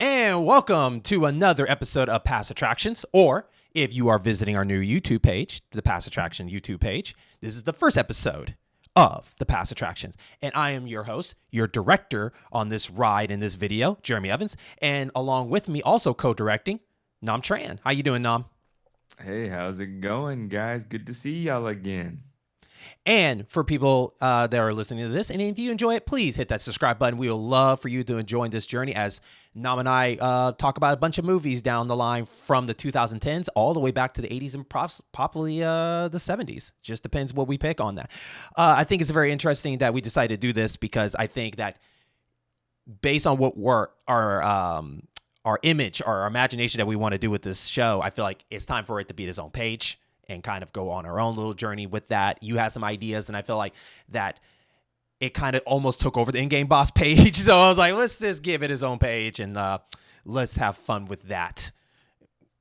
And welcome to another episode of Past Attractions, or if you are visiting our new YouTube page, the Past Attraction YouTube page, this is the first episode of the Past Attractions. And I am your host, your director on this ride in this video, Jeremy Evans, and along with me, also co-directing, Nam Tran. How you doing, Nam? Hey, how's it going, guys? Good to see y'all again. And for people that are listening to this, and if you enjoy it, please hit that subscribe button. We would love for you to join this journey as Nam and I talk about a bunch of movies down the line from the 2010s all the way back to the 80s and probably the 70s. Just depends what we pick on that. I think it's very interesting that we decided to do this because I think that based on what our image, our imagination that we want to do with this show, I feel like it's time for it to be its own page and kind of go on our own little journey with that. You had some ideas, and I feel like that it kind of almost took over the in-game boss page. So I was like, let's just give it its own page and let's have fun with that.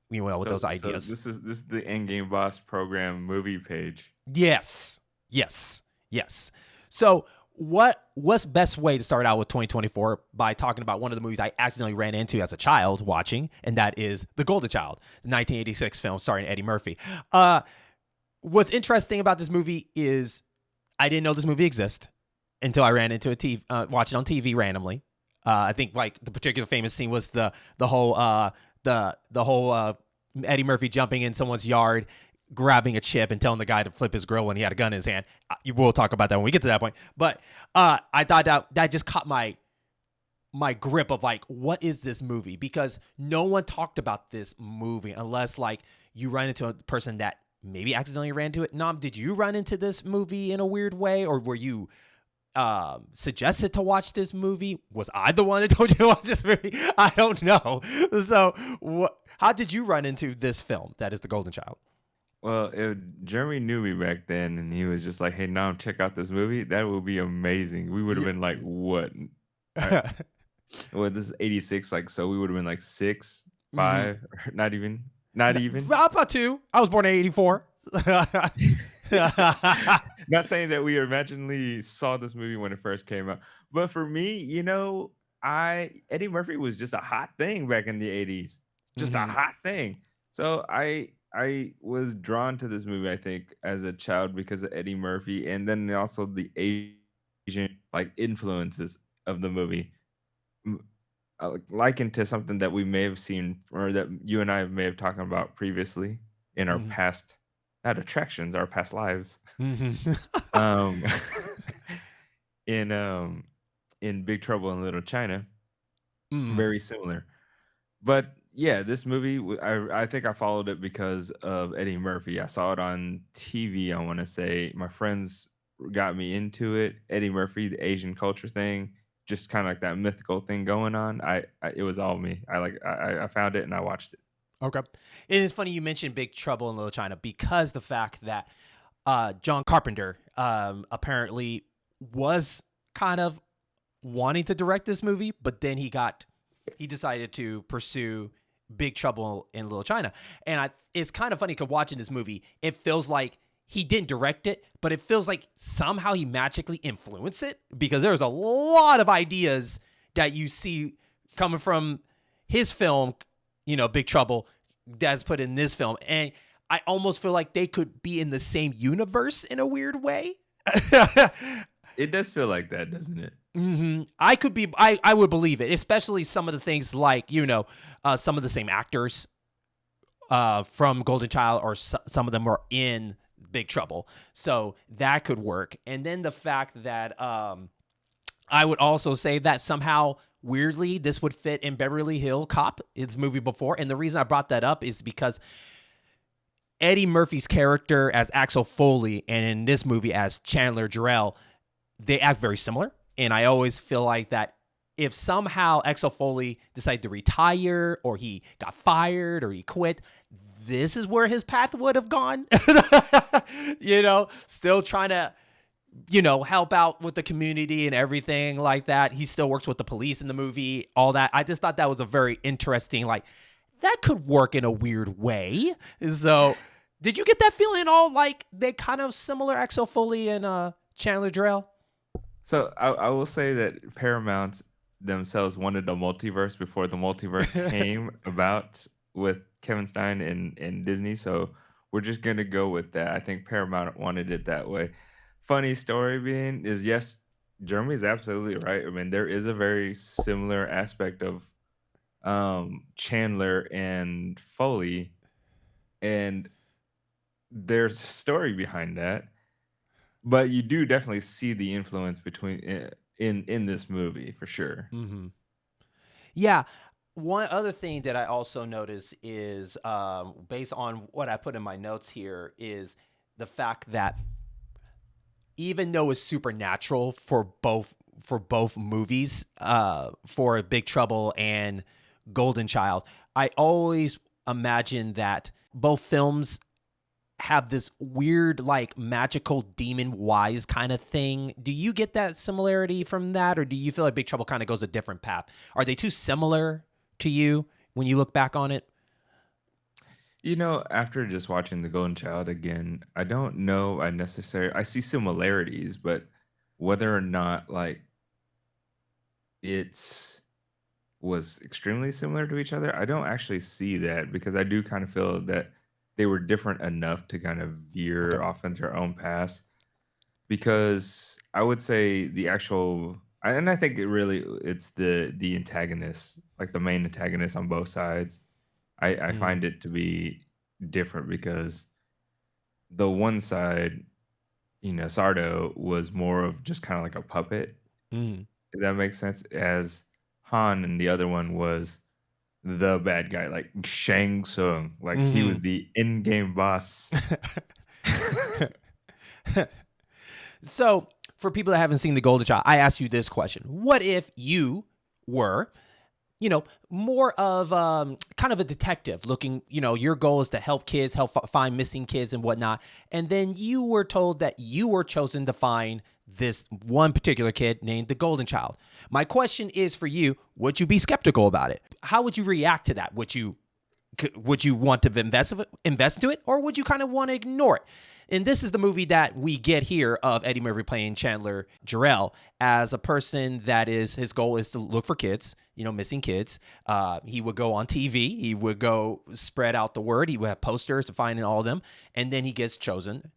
You know, with So, those so ideas. this is the Endgame Boss Program movie page. Yes, yes, yes. So what's best way to start out with 2024 by talking about one of the movies I accidentally ran into as a child watching, and that is The Golden Child, the 1986 film starring Eddie Murphy. What's interesting about this movie is I didn't know this movie exists until I ran into watch it on TV randomly. I think like the particular famous scene was the whole Eddie Murphy jumping in someone's yard, grabbing a chip and telling the guy to flip his grill when he had a gun in his hand. We'll talk about that when we get to that point. But I thought that just caught my grip of like, what is this movie? Because no one talked about this movie unless like you run into a person that maybe accidentally ran into it. Nam, did you run into this movie in a weird way, or were you suggested to watch this movie? Was I the one that told you to watch this movie? I don't know. So how did you run into this film that is The Golden Child? Well, if Jeremy knew me back then and he was just like, "Hey, now check out this movie," that would be amazing. We would have been like, "What?" I, well, this is '86, like so we would have been like six, Mm-hmm. 5, or not even, not even. About two. I was born in '84. Not saying that we originally saw this movie when it first came out, but for me, I Eddie Murphy was just a hot thing back in the '80s, just a Mm-hmm. hot thing. So I was drawn to this movie, I think, as a child because of Eddie Murphy, and then also the Asian like influences of the movie, M- likened to something that we may have seen or that you and I may have talked about previously in our past, not attractions, our past lives. Mm-hmm. Um, in in Big Trouble in Little China, Mm. very similar. But yeah, this movie, I think I followed it because of Eddie Murphy. I saw it on TV. I want to say my friends got me into it. Eddie Murphy, the Asian culture thing, just kind of like that mythical thing going on. It was all me. I found it and I watched it. Okay. It is funny you mentioned Big Trouble in Little China because the fact that John Carpenter apparently was kind of wanting to direct this movie, but then he decided to pursue Big Trouble in Little China. And it's kind of funny because watching this movie, it feels like he didn't direct it, but it feels like somehow he magically influenced it because there's a lot of ideas that you see coming from his film, Big Trouble, that's put in this film. And I almost feel like they could be in the same universe in a weird way. It does feel like that, doesn't it? I could be. I would believe it, especially some of the things like some of the same actors from Golden Child, or some of them are in Big Trouble, so that could work. And then the fact that I would also say that somehow weirdly this would fit in Beverly Hill Cop, its movie before. And the reason I brought that up is because Eddie Murphy's character as Axel Foley and in this movie as Chandler Jarrell, they act very similar. And I always feel like that if somehow Axel Foley decided to retire or he got fired or he quit, this is where his path would have gone. Still trying to, help out with the community and everything like that. He still works with the police in the movie, all that. I just thought that was a very interesting, like, that could work in a weird way. So, did you get that feeling at all? Like they kind of similar, Axel Foley and Chandler Jarrell? So I will say that Paramount themselves wanted a multiverse before the multiverse came about with Kevin Stein and Disney, so we're just gonna go with that. I think Paramount wanted it that way. Funny story being is, yes, Jeremy's absolutely right. I mean, there is a very similar aspect of, Chandler and Foley, and there's a story behind that, but you do definitely see the influence between in this movie for sure. Hmm. Yeah. One other thing that I also notice is, based on what I put in my notes here, is the fact that even though it's supernatural for both movies, for Big Trouble and Golden Child, I always imagine that both films have this weird, like, magical demon wise kind of thing. Do you get that similarity from that, or do you feel like Big Trouble kind of goes a different path? Are they too similar to you when you look back on it? You know, after just watching The Golden Child again, I don't know I see similarities, but whether or not, like, it's was extremely similar to each other, I don't actually see that because I do kind of feel that they were different enough to kind of Okay. veer off into their own paths. Because I would say the actual and I think it's the antagonist, like the main antagonist on both sides. I Mm-hmm. find it to be different because the one side, Sardo was more of just kinda like a puppet, Mm-hmm. if that makes sense, as Han and the other one was the bad guy, like Shang Tsung, like he Mm-hmm. was the in-game boss. So, for people that haven't seen The Golden Child, I ask you this question: what if you were, more of, kind of a detective looking, your goal is to help kids, help find missing kids and whatnot. And then you were told that you were chosen to find this one particular kid named the Golden Child. My question is for you: would you be skeptical about it? How would you react to that? Would you want to invest into it, or would you kind of want to ignore it? And this is the movie that we get here of Eddie Murphy playing Chandler Jarrell as a person that is his goal is to look for kids, missing kids. He would go on TV, he would go spread out the word, he would have posters to find all of them, and then he gets chosen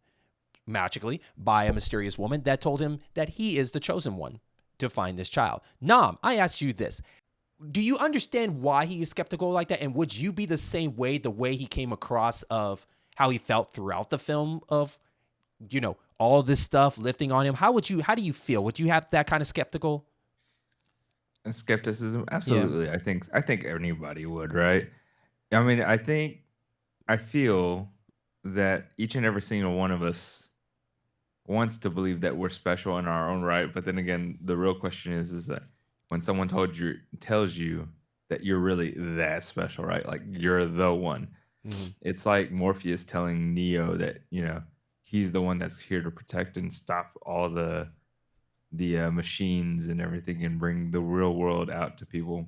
magically by a mysterious woman that told him that he is the chosen one to find this child. Nam, I ask you this: do you understand why he is skeptical like that? And would you be the same way, the way he came across of how he felt throughout the film of, all this stuff lifting on him? How do you feel? Would you have that kind of skeptical? Skepticism, Yeah. absolutely. I think anybody would, right? I mean, I feel that each and every single one of us wants to believe that we're special in our own right, but then again, the real question is that when someone tells you that you're really that special, right? Like you're the one. Mm-hmm. It's like Morpheus telling Neo that, he's the one that's here to protect and stop all the machines and everything and bring the real world out to people.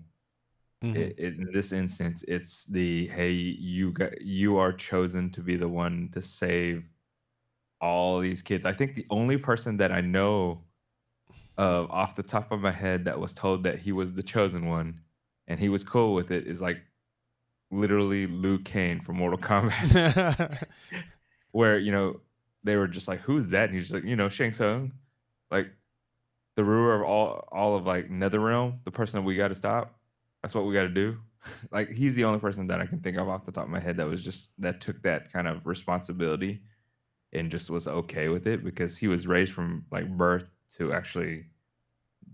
Mm-hmm. In this instance, it's the hey, you are chosen to be the one to save all these kids. I think the only person that I know of off the top of my head that was told that he was the chosen one and he was cool with it is like literally Liu Kang from Mortal Kombat, where they were just like, "Who's that?" And he's just like, Shang Tsung, like the ruler of all of like Netherrealm, the person that we got to stop. That's what we got to do. Like he's the only person that I can think of off the top of my head that took that kind of responsibility and just was okay with it because he was raised from like birth to actually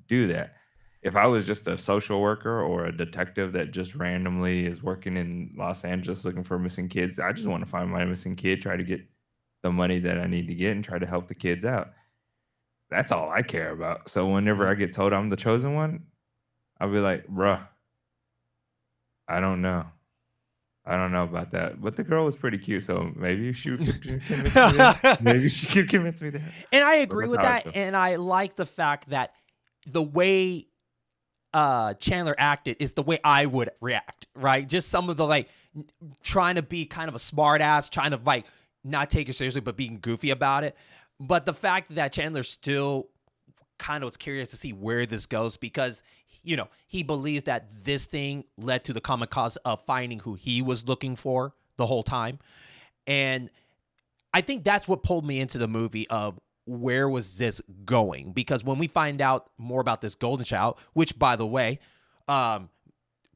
do that. If I was just a social worker or a detective that just randomly is working in Los Angeles looking for missing kids, I just want to find my missing kid, try to get the money that I need to get and try to help the kids out. That's all I care about. So whenever I get told I'm the chosen one, I'll be like, bruh, I don't know. I don't know about that. But the girl was pretty cute, so maybe she could convince me that. And Maybe she could convince me that. I But agree that's with how I that. feel. And I like the fact that the way Chandler acted is the way I would react, right? Just some of the, like, trying to be kind of a smart ass, trying to, like, not take it seriously, but being goofy about it. But the fact that Chandler still kind of was curious to see where this goes, because he believes that this thing led to the common cause of finding who he was looking for the whole time. And I think that's what pulled me into the movie of where was this going? Because when we find out more about this golden child, which by the way, um,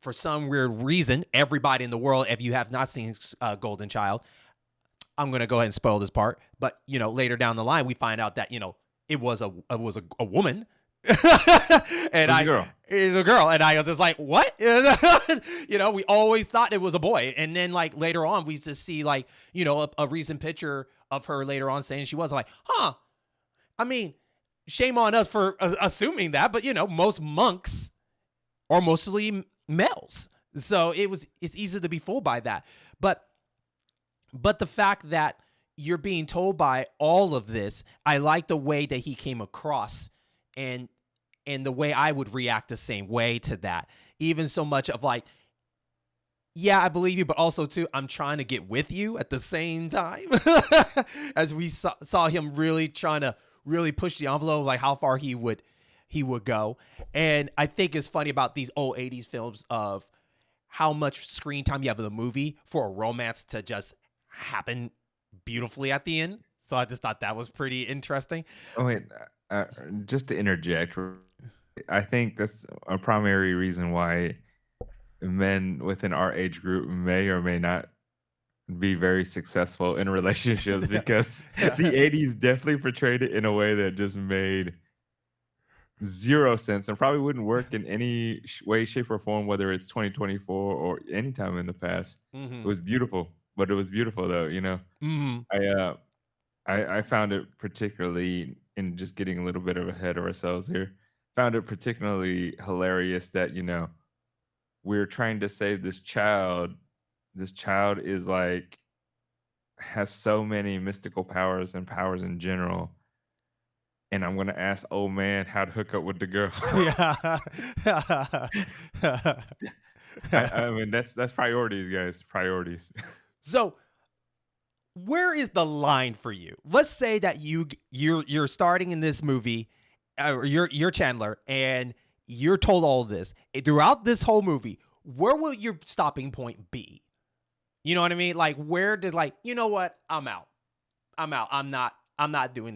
for some weird reason, everybody in the world, if you have not seen Golden Child, I'm gonna go ahead and spoil this part. But later down the line, we find out that it was a woman, It and was a girl. it's a girl, and I was just like, what? We always thought it was a boy, and then like later on, we just see like a recent picture of her later on saying she was like, huh. I mean, shame on us for assuming that, but most monks are mostly males, so it's easy to be fooled by that. But the fact that you're being told by all of this, I like the way that he came across, and the way I would react the same way to that. Even so much of like, yeah, I believe you, but also too, I'm trying to get with you at the same time. As we saw him really trying to really push the envelope, like how far he would go. And I think it's funny about these old 80s films of how much screen time you have in the movie for a romance to just happen beautifully at the end. So I just thought that was pretty interesting. Oh wait, uh, just to interject, I think that's a primary reason why men within our age group may or may not be very successful in relationships because the 80s definitely portrayed it in a way that just made 0 sense and probably wouldn't work in any way, shape, or form, whether it's 2024 or any time in the past. It Mm-hmm. was beautiful, but it was beautiful though. Mm-hmm. I uh I found it particularly in just getting a little bit of ahead of ourselves here. Found it particularly hilarious that, we're trying to save this child. This child is like has so many mystical powers and powers in general. And I'm gonna ask old man how to hook up with the girl. Yeah. I mean that's priorities, guys. Priorities. So where is the line for you? Let's say that you're starting in this movie, or you're Chandler, and you're told all of this throughout this whole movie. Where will your stopping point be? You know what I mean? Like, where did like, you know what? I'm out. I'm out. I'm not doing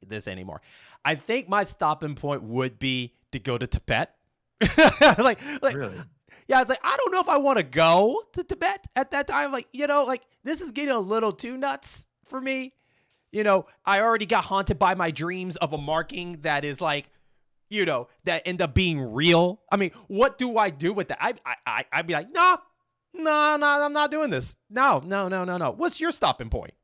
this anymore. I think my stopping point would be to go to Tibet. like Really? yeah, it's like I don't know if I want to go to Tibet at that time. Like, like this is getting a little too nuts for me. I already got haunted by my dreams of a marking that is like, that end up being real. I mean, what do I do with that? I'd be like, no, no, no, I'm not doing this. No, no, no, no, no. What's your stopping point?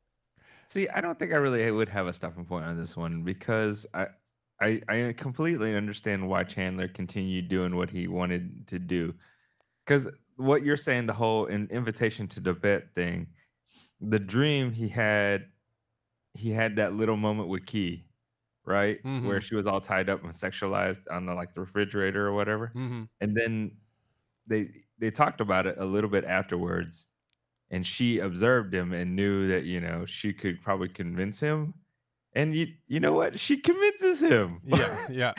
See, I don't think I really would have a stopping point on this one because I completely understand why Chandler continued doing what he wanted to do. Because what you're saying, the whole invitation to Tibet thing, the dream he had that little moment with Key, right? Where Mm-hmm. she was all tied up and sexualized on the refrigerator or whatever. Mm-hmm. And then they talked about it a little bit afterwards, and she observed him and knew that, she could probably convince him. And you know what? She convinces him. Yeah, yeah.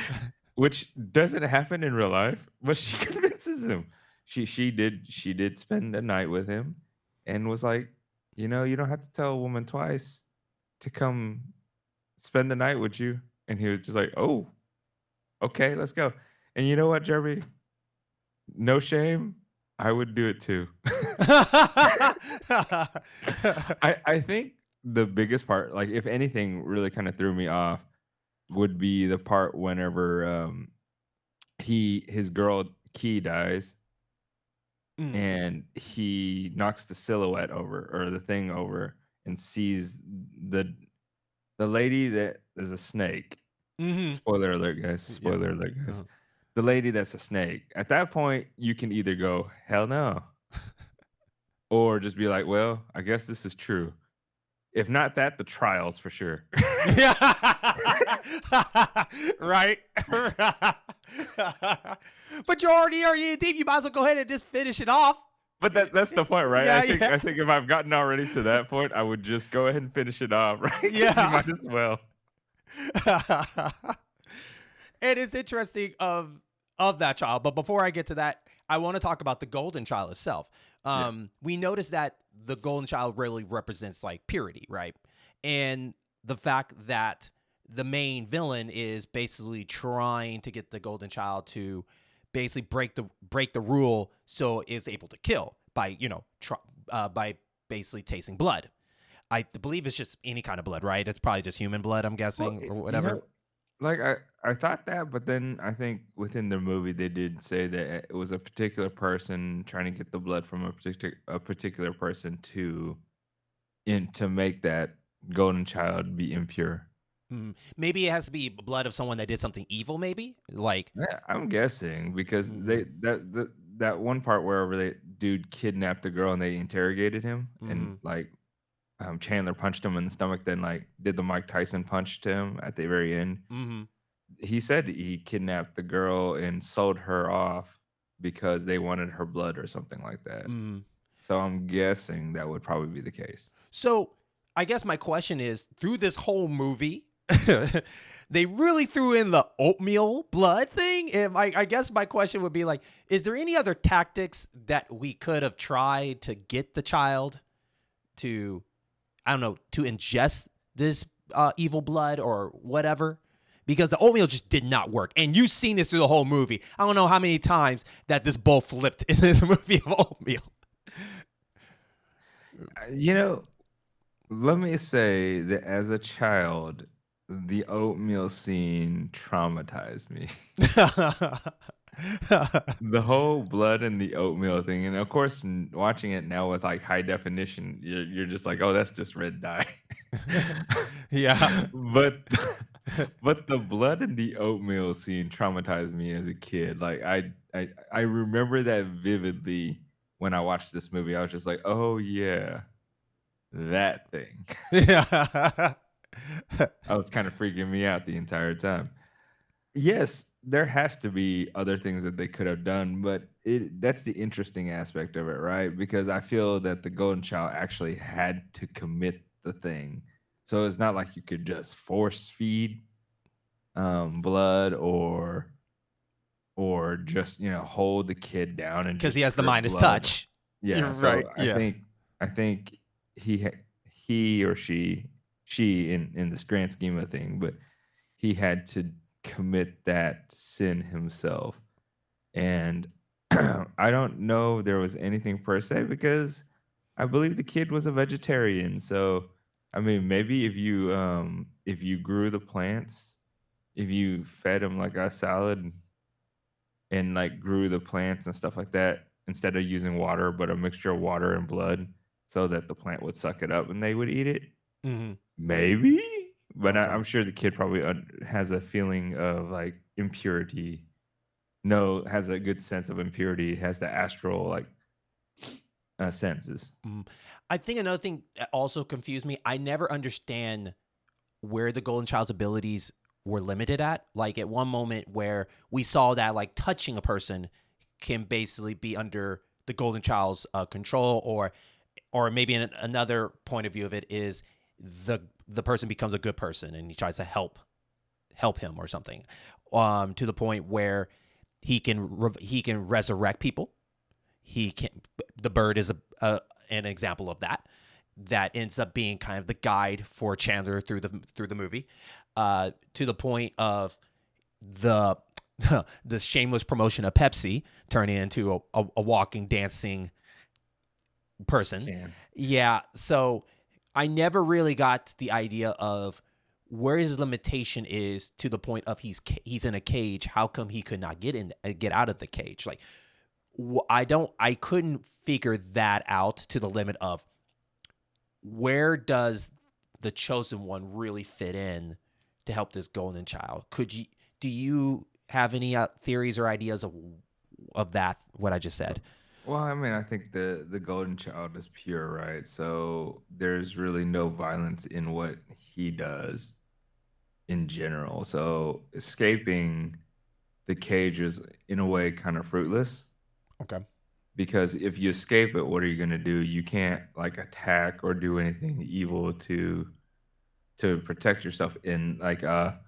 Which doesn't happen in real life, but she convinces him. She did spend the night with him and was like, "You don't have to tell a woman twice to come spend the night with you." And he was just like, "Oh, okay, let's go." And you know what, Jeremy? No shame. I would do it too. I think the biggest part, like if anything really kind of threw me off, would be the part whenever his girl Key dies Mm. and he knocks the silhouette over or the thing over and sees the lady that is a snake. Mm-hmm. Spoiler alert, guys. Yeah. Spoiler alert, guys. Uh-huh. The lady that's a snake. At that point, you can either go, hell no, or just be like, well, I guess this is true. If not that, the trials for sure. Yeah. Right. But you're already in deep. You might as well go ahead and just finish it off. But that's the point, right? I Yeah, think yeah. I think if I've gotten already to that point, I would just go ahead and finish it off, right? Because you Yeah. might as well. And it's interesting of of that child. But before I get to that, I want to talk about the golden child itself. Yeah. We notice that the golden child really represents like purity, right? And the fact that the main villain is basically trying to get the golden child to basically break the rule so it's able to kill by by basically tasting blood. I believe it's just any kind of blood, right? It's probably just human blood, I'm Well, guessing, or you whatever. know, like I thought that, but then I think within the movie they did say that it was a particular person trying to get the blood from a particular person to make that golden child be impure. Maybe it has to be blood of someone that did something evil, maybe? Like, Yeah, I'm guessing because mhm, that one part where the dude kidnapped the girl and they interrogated him and mhm, like Chandler punched him in the stomach, then like did the Mike Tyson punch to him at the very end. mhm, He said he kidnapped the girl and sold her off because they wanted her blood or something like that. mhm. So I'm guessing that would probably be the case. So, I guess my question is, through this whole movie, they really threw in the oatmeal blood thing, and I guess my question would be like, is there any other tactics that we could have tried to get the child to, I don't know, to ingest this evil blood or whatever, because the oatmeal just did not work. And you've seen this through the whole movie. I don't know how many times that this bowl flipped in this movie of oatmeal. You know, let me say that as a child, the oatmeal scene traumatized me. The whole blood and the oatmeal thing, and of course, watching it now with like high definition, you're just like, oh, that's just red dye. Yeah. but but the blood and the oatmeal scene traumatized me as a kid. Like I remember that vividly when I watched this movie. I was just like, oh yeah, that thing. Yeah. I was kind of freaking me out the entire time. Yes, there has to be other things that they could have done, but that's the interesting aspect of it, right? Because I feel that the golden child actually had to commit the thing. So it's not like you could just force feed blood or just, hold the kid down and Because he just has the drip Midas blood. touch. You're Yeah, right. so I Yeah. think I think he or she in this grand scheme of thing, but he had to commit that sin himself. And I don't know there was anything per se because I believe the kid was a vegetarian. So I mean, maybe if you grew the plants, if you fed him like a salad and like grew the plants and stuff like that instead of using water, but a mixture of water and blood so that the plant would suck it up and they would eat it. Mhm. Maybe, but Okay. I'm sure the kid probably has a feeling of like impurity. No, has a good sense of impurity. Has the astral like senses. Mm. I think another thing that also confused me, I never understand where the golden child's abilities were limited at. Like at one moment where we saw that like touching a person can basically be under the golden child's control, or maybe in another point of view of it is the person becomes a good person and he tries to help him or something, to the point where he can resurrect people. He can. The bird is an example of that. That ends up being kind of the guide for Chandler through the movie, to the point of the the shameless promotion of Pepsi turning into a walking, dancing person. Can. Yeah, so I never really got the idea of where his limitation is to the point of he's in a cage. How come he could not get out of the cage? Like I couldn't figure that out to the limit of where does the chosen one really fit in to help this golden child? Do you have any theories or ideas of that what I just said? Well, I mean, I think the golden child is pure, right? So there's really no violence in what he does in general. So escaping the cage is in a way kind of fruitless Okay. because if you escape it, what are you going to do? You can't like attack or do anything evil to protect yourself in like a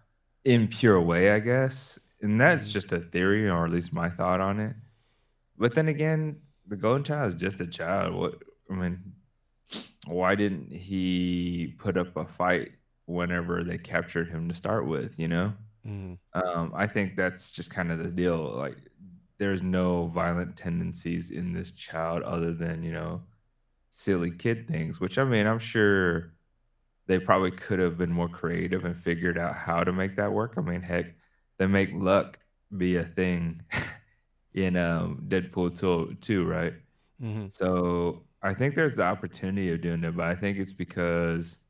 impure way, I guess. and that's Mhm. just a theory, or at least my thought on it. But then again, the golden child is just a child. What I mean, why didn't he put up a fight whenever they captured him to start with, you know? Mhm. I think that's just kind of the deal. Like, there's no violent tendencies in this child other than, silly kid things, which I mean, I'm sure they probably could have been more creative and figured out how to make that work. I mean, heck, they make luck be a thing in Deadpool 2, right? Mhm. So I think there's the opportunity of doing it, but I think it's because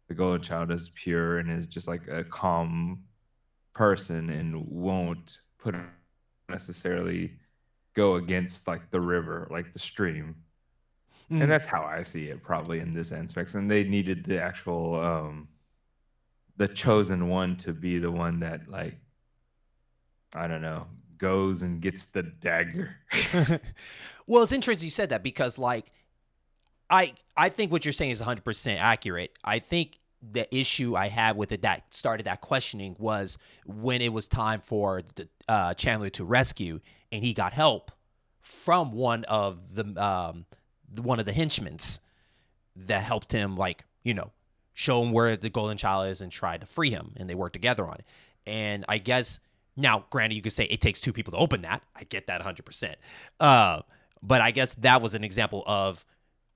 the golden child is pure and is just like a calm person and won't put necessarily go against like the river, like the stream. And Mhm. that's how I see it probably in this aspects. And they needed the actual the chosen one to be the one that like, I don't know, goes and gets the dagger. Well, it's interesting you said that because like I think what you're saying is 100% accurate. I think the issue I had with it that started that questioning was when it was time for Chandler to rescue, and he got help from one of the henchmen's that helped him, like, show him where the golden child is and try to free him, and they work together on it. And I guess now, granted, you could say it takes two people to open that. I get that 100%. Uh, but I guess that was an example of,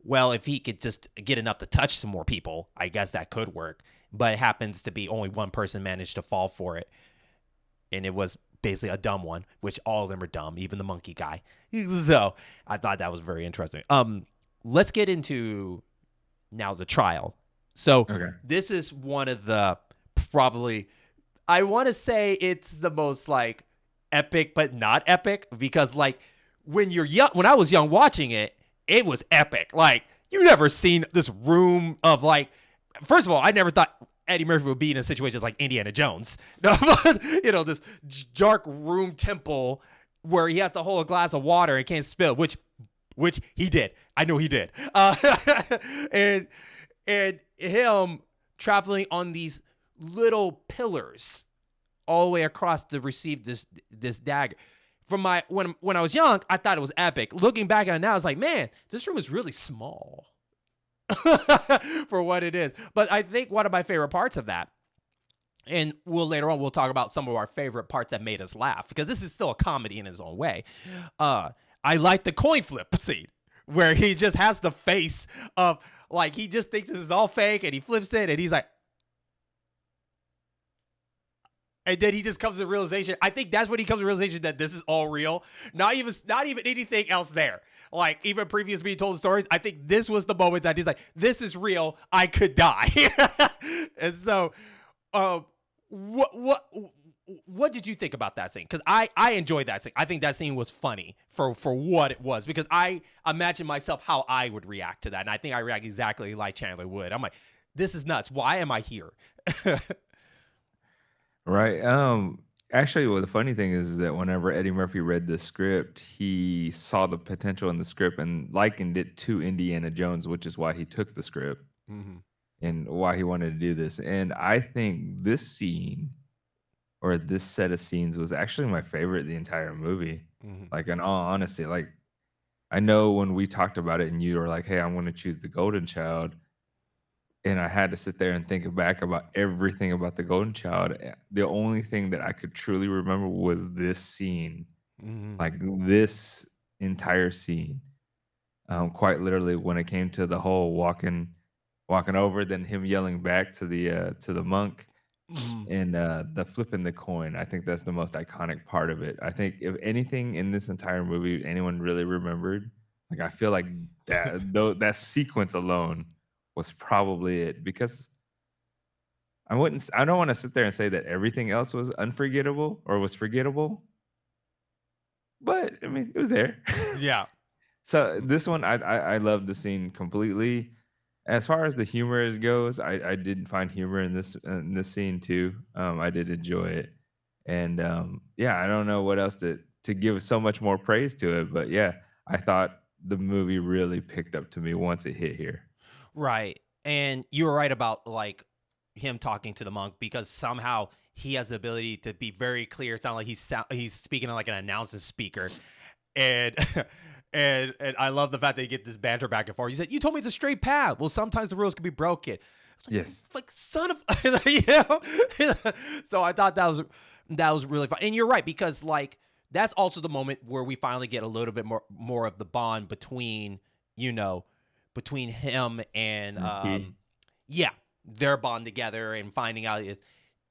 well, if he could just get enough to touch some more people, I guess that could work. But it happens to be only one person managed to fall for it, and it was basically a dumb one, which all of them are dumb, even the monkey guy. So I thought that was very interesting. Let's get into now the trial. So Okay. this is one of the, probably, I want to say it's the most like epic but not epic, because like when you're young, when I was young watching it, it was epic. Like, you never seen this room of like, first of all, I never thought Eddie Murphy would be in a situation like Indiana Jones. No, this dark room temple where he has to hold a glass of water and can't spill, which he did. I know he did. And him traveling on these little pillars all the way across to receive this dagger. From my when I was young, I thought it was epic. Looking back at it now, it's like, man, this room is really small for what it is. But I think one of my favorite parts of that, and later on we'll talk about some of our favorite parts that made us laugh, because this is still a comedy in its own way. Uh, I like the coin flip scene where he just has the face of, like, he just thinks this is all fake, and he flips it and he's like, and then he just comes to the realization. I think that's when he comes to the realization that this is all real. Not even anything else there. Like, even previous being told stories, I think this was the moment that he's like, "This is real. I could die." And so, um, what did you think about that scene? Because I enjoyed that scene. I think that scene was funny for what it was, because I imagine myself how I would react to that, and I think I react exactly like Chandler would. I'm like, "This is nuts. Why am I here?" Right. Actually, well, the funny thing is that whenever Eddie Murphy read the script, he saw the potential in the script and likened it to Indiana Jones, which is why he took the script Hmm. and why he wanted to do this. And I think this scene, or this set of scenes, was actually my favorite the entire movie. Hmm. Like, in all honesty, like, I know when we talked about it and you were like, "Hey, I'm going to choose the Golden Child." And I had to sit there and think back about everything about the Golden Child. The only thing that I could truly remember was this scene, Hmm. like this entire scene. Quite literally, when it came to the whole walking over, then him yelling back to the monk, Hmm. and the flipping the coin. I think that's the most iconic part of it. I think if anything in this entire movie anyone really remembered, like, I feel like that sequence alone was probably it, because I don't wanna sit there and say that everything else was unforgettable or was forgettable, but, I mean, it was there. Yeah. So, this one, I love the scene completely. As far as the humor goes, I did find humor in this scene too. I did enjoy it, and, yeah, I don't know what else to give so much more praise to it, but yeah, I thought the movie really picked up to me once it hit here. Right. And you were right about like him talking to the monk, because somehow he has the ability to be very clear. It sounds like he's speaking like an announcer speaker, and and I love the fact that you get this banter back and forth. He said, "You told me it's a straight path. Well, sometimes the rules can be broken." It's Yes. like son of, you know. So I thought that was really fun, and you're right because like that's also the moment where we finally get a little bit more of the bond between you know between him and And he. yeah, their bond together and finding out if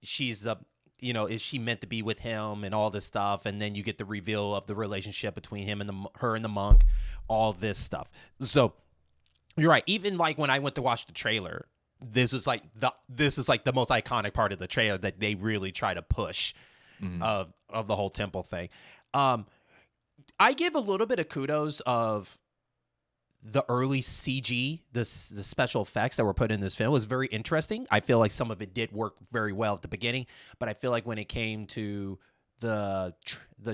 she's a is she meant to be with him and all this stuff, and then you get the reveal of the relationship between him and her and the monk, all this stuff. So you're right. Even like when I went to watch the trailer, this is like the most iconic part of the trailer that they really try to push Mhm. of the whole temple thing. Um, I give a little bit of kudos of the early CG, the special effects that were put in this film was very interesting. I feel like some of it did work very well at the beginning, but I feel like when it came to the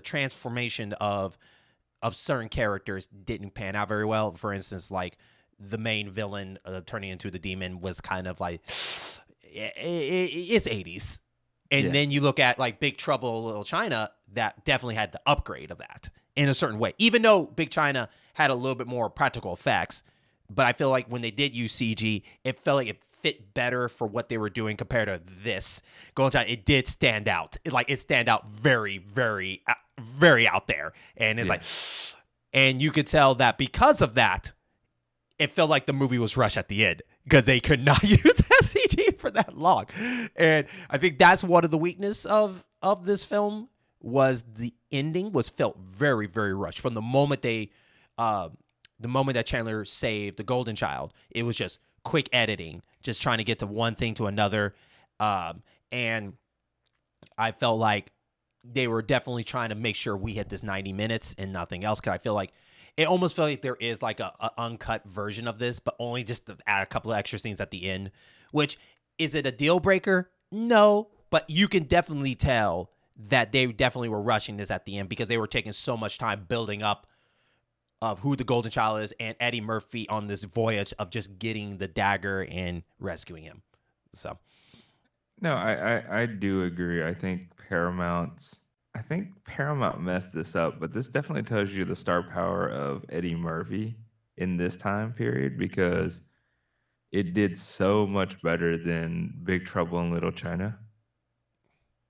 transformation of certain characters didn't pan out very well. For instance, like the main villain turning into the demon was kind of like it's 80s. And Yeah. then you look at like Big Trouble in Little China, that definitely had the upgrade of that in a certain way. Even though Big China had a little bit more practical effects, but I feel like when they did use CG, it felt like it fit better for what they were doing compared to this. Golden China, it did stand out. It stand out very, very, very out there, and it's Yeah. like, and you could tell that because of that, it felt like the movie was rushed at the end because they could not use SCG for that long. And I think that's one of the weakness of this film was the ending was felt very, very rushed. From the moment that Chandler saved the golden child, it was just quick editing, just trying to get to one thing to another. And I felt like they were definitely trying to make sure we hit this 90 minutes and nothing else. Cause I feel like it almost felt like there is like a uncut version of this, but only just to add a couple of extra scenes at the end, which is it a deal breaker? No, but you can definitely tell that they definitely were rushing this at the end because they were taking so much time building up of who the golden child is and Eddie Murphy on this voyage of just getting the dagger and rescuing him. So, No, I do agree. I think Paramount messed this up, but this definitely tells you the star power of Eddie Murphy in this time period because it did so much better than Big Trouble in Little China.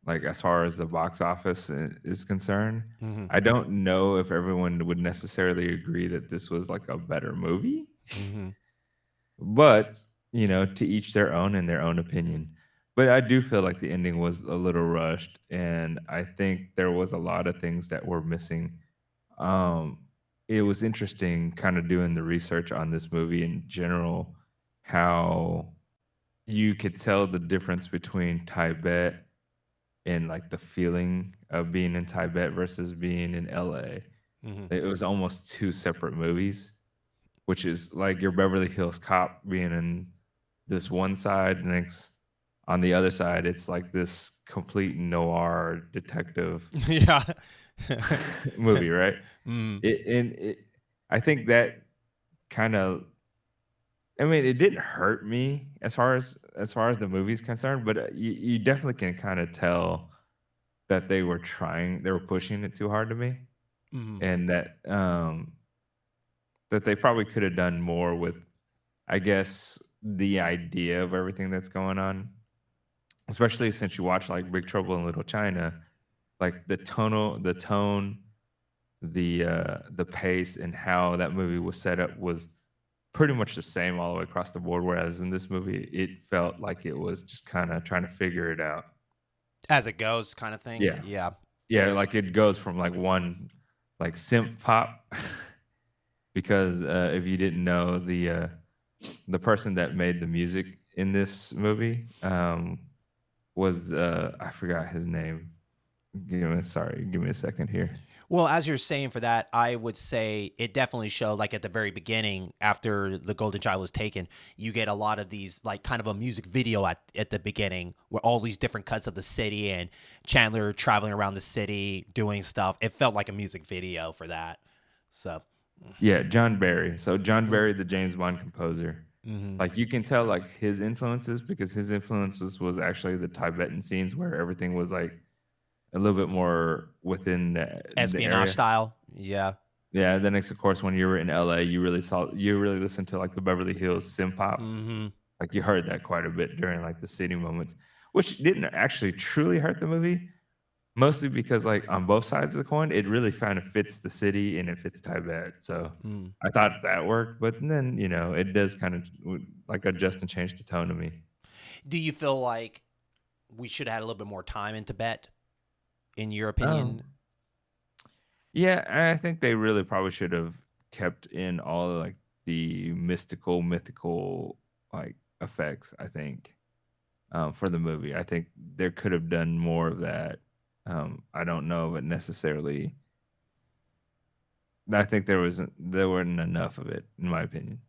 Like as far as the box office is concerned, mm-hmm, I don't know if everyone would necessarily agree that this was like a better movie. mm-hmm, But, to each their own and their own opinion. But I do feel like the ending was a little rushed, and I think there was a lot of things that were missing. Um, it was interesting kind of doing the research on this movie in general, how you could tell the difference between Tibet and like the feeling of being in Tibet versus being in LA. mm-hmm. It was almost two separate movies, which is like your Beverly Hills Cop being in this one side, next on the other side, it's like this complete noir detective Yeah. movie, right? mm, It I think that kind of I mean, it didn't hurt me as far as the movie's concerned, but you definitely can kind of tell that they were pushing it too hard to me, mm-hmm. and that they probably could have done more with, I guess, the idea of everything that's going on, especially since you watch like Big Trouble in Little China, like the tone, the pace, and how that movie was set up was pretty much the same all the way across the board. Whereas in this movie, it felt like it was just kind of trying to figure it out. As it goes, kind of thing. Yeah, Yeah. yeah, like it goes from like one like synth pop because if you didn't know the person that made the music in this movie was I forgot his name. Give me a second here. Well, as you're saying for that, I would say it definitely showed like at the very beginning after the golden child was taken, you get a lot of these like kind of a music video at the beginning where all these different cuts of the city and Chandler traveling around the city doing stuff. It felt like a music video for that. So, Yeah, John Barry. So John mhm. Barry, the James Bond composer. Mhm. Like, you can tell, like, his influences because his influences was actually the Tibetan scenes where everything was, like, a little bit more within the Espionage area. style. Yeah. Yeah, then next, of course, when you were in LA, you really listened to, like, the Beverly Hills Synth-Pop. Mhm. Like, you heard that quite a bit during, like, the city moments, which didn't actually truly hurt the movie, mostly because, like, on both sides of the coin, it really kind of fits the city and it fits Tibet, so Mm. I thought that worked, but then, it does kind of like, adjust and change the tone to me. Do you feel like we should have had a little bit more time in Tibet, in your opinion? Um, yeah, I think they really probably should have kept in all, like, the mythical, like, effects, I think. For the movie. I think there could have done more of that. I don't know, but necessarily, I think there wasn't enough of it, in my opinion.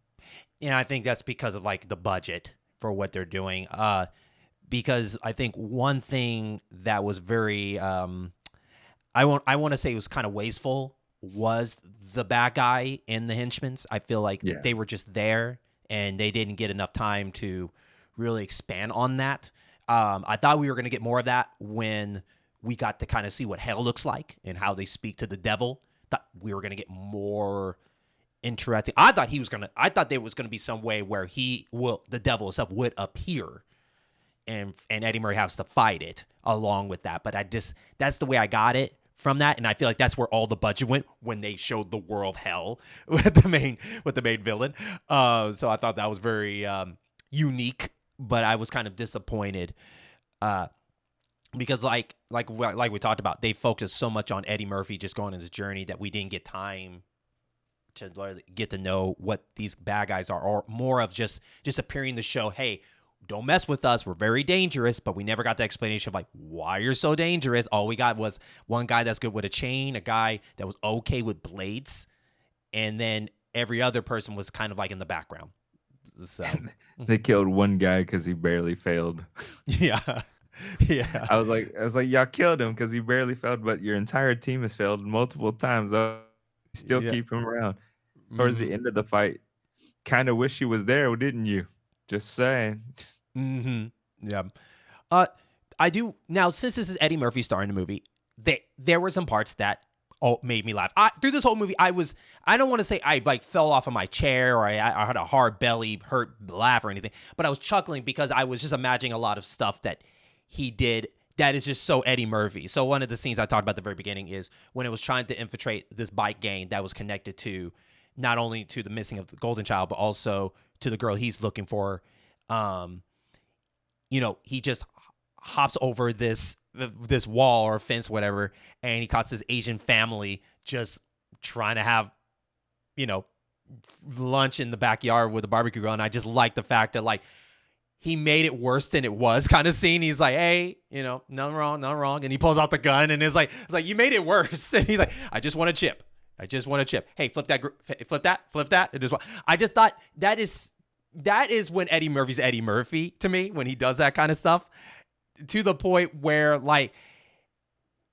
And I think that's because of like the budget for what they're doing. Because I think one thing that was very I want to say it was kind of wasteful was the bad guy and the henchmen's. I feel like Yeah, they were just there and they didn't get enough time to really expand on that. I thought we were going to get more of that when we got to kind of see what hell looks like and how they speak to the devil. Thought we were going to get more interesting. I thought there was gonna be some way where the devil himself would appear and Eddie Murray has to fight it along with that. But that's the way I got it from that, and I feel like that's where all the budget went when they showed the world hell with the main villain. So I thought that was very unique, but I was kind of disappointed uh, because like we talked about, they focused so much on Eddie Murphy just going on his journey that we didn't get time to get to know what these bad guys are, or more of just appearing to show, hey, don't mess with us. We're very dangerous, but we never got the explanation of like why you're so dangerous. All we got was one guy that's good with a chain, a guy that was okay with blades, and then every other person was kind of like in the background. So they killed one guy because he barely failed. yeah, yeah, I was like, y'all killed him because he barely failed, but your entire team has failed multiple times. Oh, you still yeah. keep him around. Towards the Mm-hmm. end of the fight, kind of wish he was there, didn't you? Just saying. Mm-hmm. Yeah. Uh, I do now since this is Eddie Murphy starring the movie. There were some parts that made me laugh. Through this whole movie, I don't want to say I like fell off of my chair or I had a hard belly hurt laugh or anything, but I was chuckling because I was just imagining a lot of stuff that he did that is just so Eddie Murphy. So one of the scenes I talked about at the very beginning is when it was trying to infiltrate this bike gang that was connected to not only to the missing of the golden child but also to the girl he's looking for. Um, he just hops over this wall or fence, whatever, and he caught this Asian family just trying to have, you know, lunch in the backyard with a barbecue grill. And I just like the fact that like he made it worse than it was kind of scene. He's like, hey, nothing wrong, nothing wrong. And he pulls out the gun and it's like, you made it worse. And he's like, I just want a chip. I just want a chip. Hey, flip that. I just thought that is when Eddie Murphy's Eddie Murphy to me, when he does that kind of stuff, to the point where like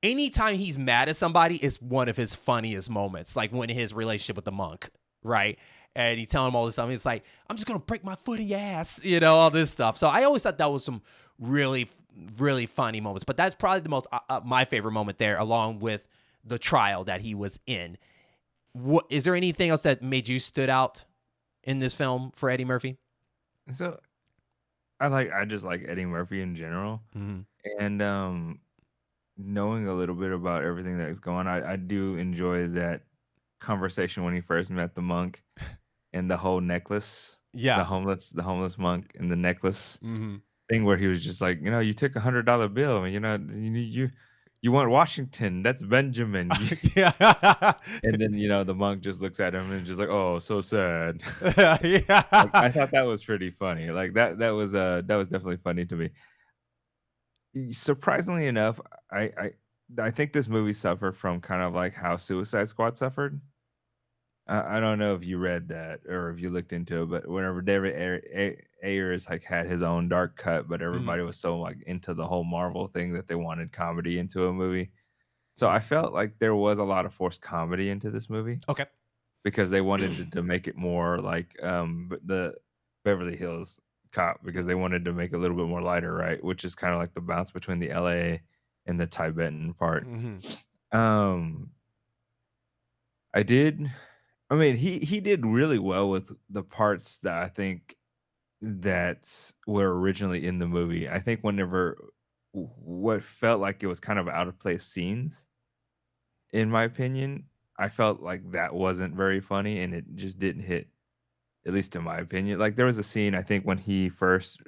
anytime he's mad at somebody is one of his funniest moments, like when his relationship with the monk, right? And he's telling him all this stuff. He's like, I'm just gonna break my foot in your ass, all this stuff. So I always thought that was some really, really funny moments. But that's probably the most my favorite moment there, along with the trial that he was in. What is there anything else that made you stood out in this film for Eddie Murphy? So I just like Eddie Murphy in general, Mm-hmm. and knowing a little bit about everything that is going on, I do enjoy that conversation when he first met the monk and the whole necklace, Yeah. the homeless monk and the necklace Mm-hmm. thing where he was just like, "You took $100 bill, and, you want Washington, that's Benjamin." yeah. And then, the monk just looks at him and just like, "Oh, so sad." Like, yeah. I thought that was pretty funny. Like, that was definitely funny to me. Surprisingly enough, I think this movie suffered from kind of like how Suicide Squad suffered. I don't know if you read that or if you looked into it, but whenever David Ayers like had his own dark cut, but Mhm. everybody was so like into the whole Marvel thing that they wanted comedy into a movie. So I felt like there was a lot of forced comedy into this movie Okay. because they wanted to make it more like, but Beverly Hills Cop because they wanted to make it a little bit more lighter, right? Which is kinda like the bounce between the LA and the Tibetan part. Mhm. Um, I did I mean, he did really well with the parts that I think that were originally in the movie. I think whenever what felt like it was kind of out of place scenes, in my opinion, I felt like that wasn't very funny and it just didn't hit, at least in my opinion. Like, there was a scene, I think, when he first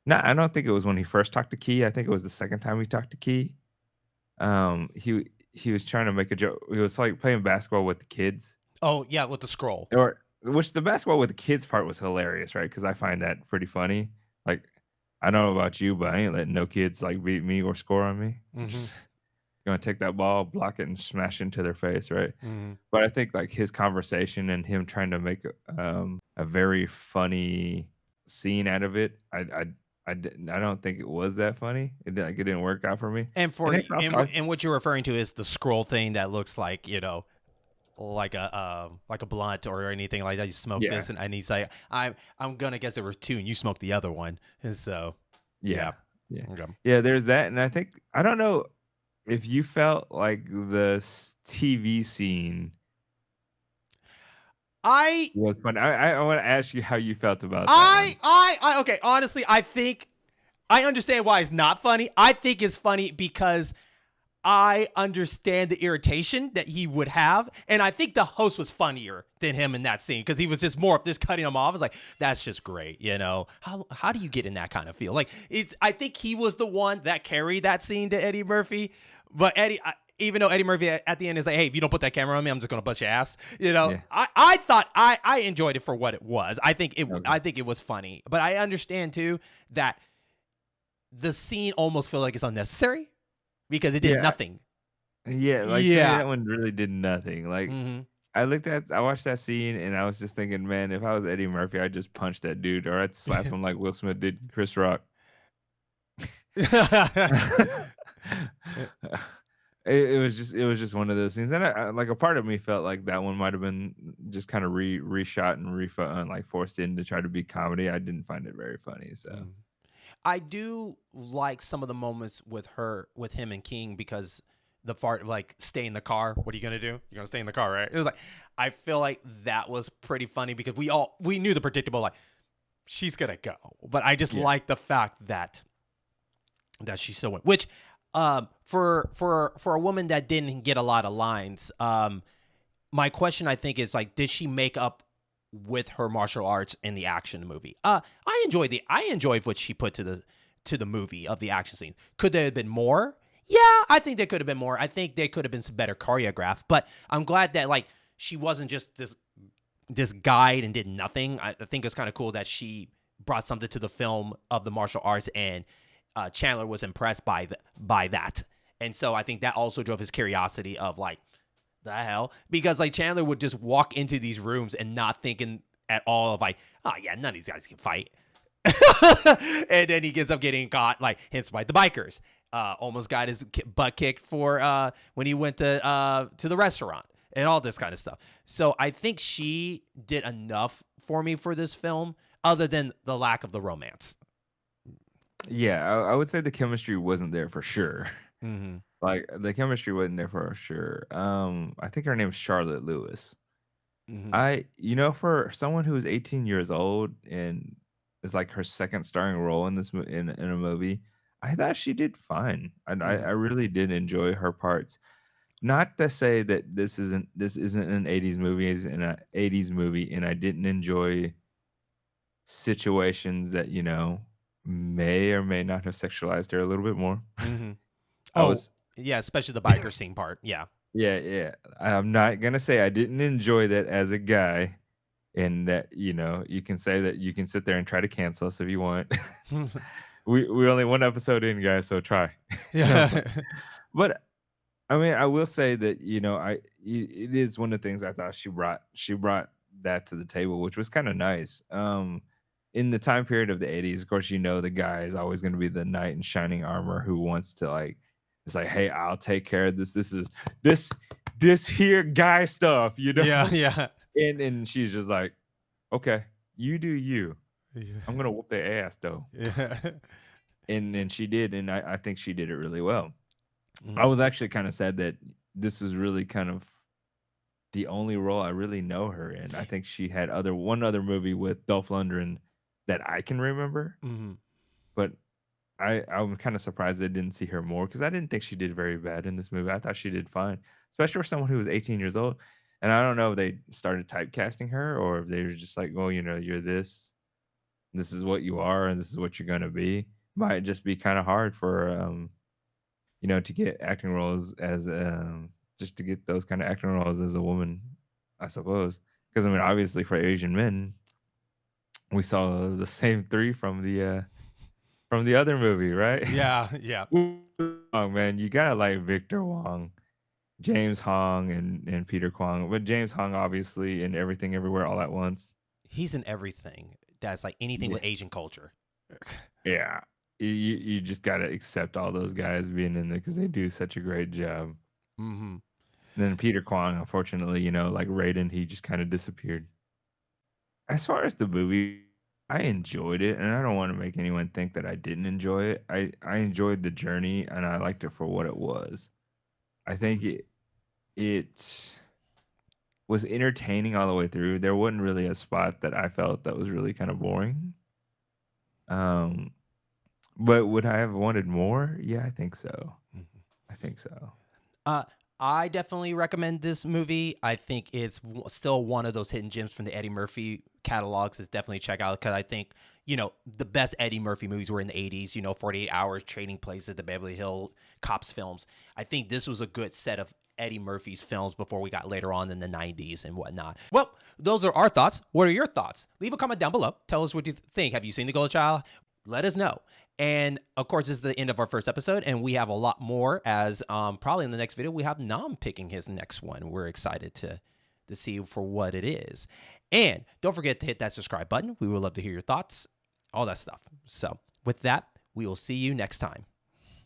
no, I don't think it was when he first talked to Key, I think it was the second time he talked to Key. He was trying to make a joke. He was, like, playing basketball with the kids, Oh, yeah, with the scroll. or which the basketball with the kids part was hilarious, right? Because I find that pretty funny. Like, I don't know about you, but I ain't letting no kids, like, beat me or score on me. I'm Mhm. just gonna take that ball, block it, and smash into their face, right? Mhm. But I think, like, his conversation and him trying to make a very funny scene out of it, I don't think it was that funny. It didn't work out for me. And And for then also I and what you're referring to is the scroll thing that looks like, like a blunt or anything like that. You smoke yeah, this, and he's like, I'm gonna guess there were two, and you smoked the other one. And so, yeah. yeah, yeah. Okay. Yeah, there's that, and I think I don't know if you felt like the TV scene I was fun. I wanna ask you how you felt about that one. okay. Honestly, I think I understand why it's not funny. I think it's funny because I understand the irritation that he would have, and I think the host was funnier than him in that scene because he was just more of this cutting him off. It's like that's just great, you know. How do you get in that kind of feel? Like it's. I think he was the one that carried that scene to Eddie Murphy, but even though Eddie Murphy at the end is like, "Hey, if you don't put that camera on me, I'm just gonna bust your ass," Yeah, I thought I enjoyed it for what it was. okay. I think it was funny, but I understand too that the scene almost felt like it's unnecessary because it did Yeah, nothing. yeah, like, to me, Yeah. that one really did nothing. Like, Mhm. I watched that scene and I was just thinking, "Man, if I was Eddie Murphy, I'd just punch that dude or I'd slap him like Will Smith did Chris Rock." It was just one of those things, and like, a part of me felt like that one might have been just kinda reshot and like, forced in to try to be comedy. I didn't find it very funny, so Mhm. I do like some of the moments with him and King because the part of like stay in the car. What are you gonna do? You're gonna stay in the car, right? It was like I feel like that was pretty funny because we knew the predictable like she's gonna go, but I just yeah. like the fact that she still went. Which for a woman that didn't get a lot of lines, my question I think is like, did she make up with her martial arts in the action movie? I enjoyed what she put to the movie of the action scene. Could there have been more? Yeah, I think there could have been more. I think there could have been some better choreographed. But I'm glad that like she wasn't just this guide and did nothing. I think it's kind of cool that she brought something to the film of the martial arts, and Chandler was impressed by that. And so I think that also drove his curiosity of like, the hell? Because like Chandler would just walk into these rooms and not thinking at all of like, oh yeah, none of these guys can fight. And then he gets up getting caught, like hence by the bikers. Almost got his butt kicked for when he went to the restaurant and all this kind of stuff. So I think she did enough for me for this film, other than the lack of the romance. Yeah, I would say the chemistry wasn't there for sure. Mm-hmm. Like, the chemistry wasn't there for sure. I think her name's Charlotte Lewis. Mm-hmm. For someone who is 18 years old and is like her second starring role in in a movie, I thought she did fine. And I Mm-hmm. really did enjoy her parts. Not to say that this isn't an 80s movie, is an 80s movie, and I didn't enjoy situations that, may or may not have sexualized her a little bit more. Mm-hmm. I Oh was yeah, especially the biker scene part. Yeah. Yeah, yeah. I'm not gonna say I didn't enjoy that as a guy, and that, you can say that you can sit there and try to cancel us if you want. We're only one episode in, guys, so try. No, Yeah. but I mean, I will say that, it is one of the things I thought she brought that to the table, which was kinda nice. In the time period of the '80s, of course, the guy is always gonna be the knight in shining armor who wants to, like it's like, "Hey, I'll take care of this. This this here guy stuff," you know? Yeah, yeah. And she's just like, "Okay, you do you." I'm gonna whoop their ass though. Yeah. And she did, and I think she did it really well. I Mhm. was actually kind of sad that this was really kind of the only role I really know her in. I think she had one other movie with Dolph Lundgren that I can remember, Mhm. but I'm kind of surprised I didn't see her more because I didn't think she did very bad in this movie. I thought she did fine, especially for someone who was 18 years old. And I don't know if they started typecasting her or if they were just like, well, you're this is what you are, and this is what you're gonna be. Might just be kind of hard for to get acting roles as just to get those kind of acting roles as a woman, I suppose. Because I mean, obviously for Asian men, we saw the same three from the other movie, right? Yeah, yeah. Oh man, you gotta like Victor Wong, James Hong, and Peter Kwong. But James Hong, obviously, in Everything Everywhere All at Once. He's in everything that's like anything Yeah, with Asian culture. yeah. You just gotta accept all those guys being in there because they do such a great job. Mhm. And then Peter Kwong, unfortunately, like Raiden, he just kind of disappeared. As far as the movie, I enjoyed it, and I don't want to make anyone think that I didn't enjoy it. I enjoyed the journey, and I liked it for what it was. I think Mhm. it was entertaining all the way through. There wasn't really a spot that I felt that was really kind of boring. Um, but would I have wanted more? Yeah, I think so. Mhm. I think so. Uh, I definitely recommend this movie. I think it's still one of those hidden gems from the Eddie Murphy catalogs. Is definitely check out because I think the best Eddie Murphy movies were in the '80s. 48 Hours, Trading Places, the Beverly Hills Cops films. I think this was a good set of Eddie Murphy's films before we got later on in the '90s and whatnot. Well, those are our thoughts. What are your thoughts? Leave a comment down below. Tell us what you think. Have you seen The Golden Child? Let us know. And of course, this is the end of our first episode, and we have a lot more. As probably in the next video, we have Nam picking his next one. We're excited to see for what it is. And don't forget to hit that subscribe button. We would love to hear your thoughts, all that stuff. So with that, we will see you next time.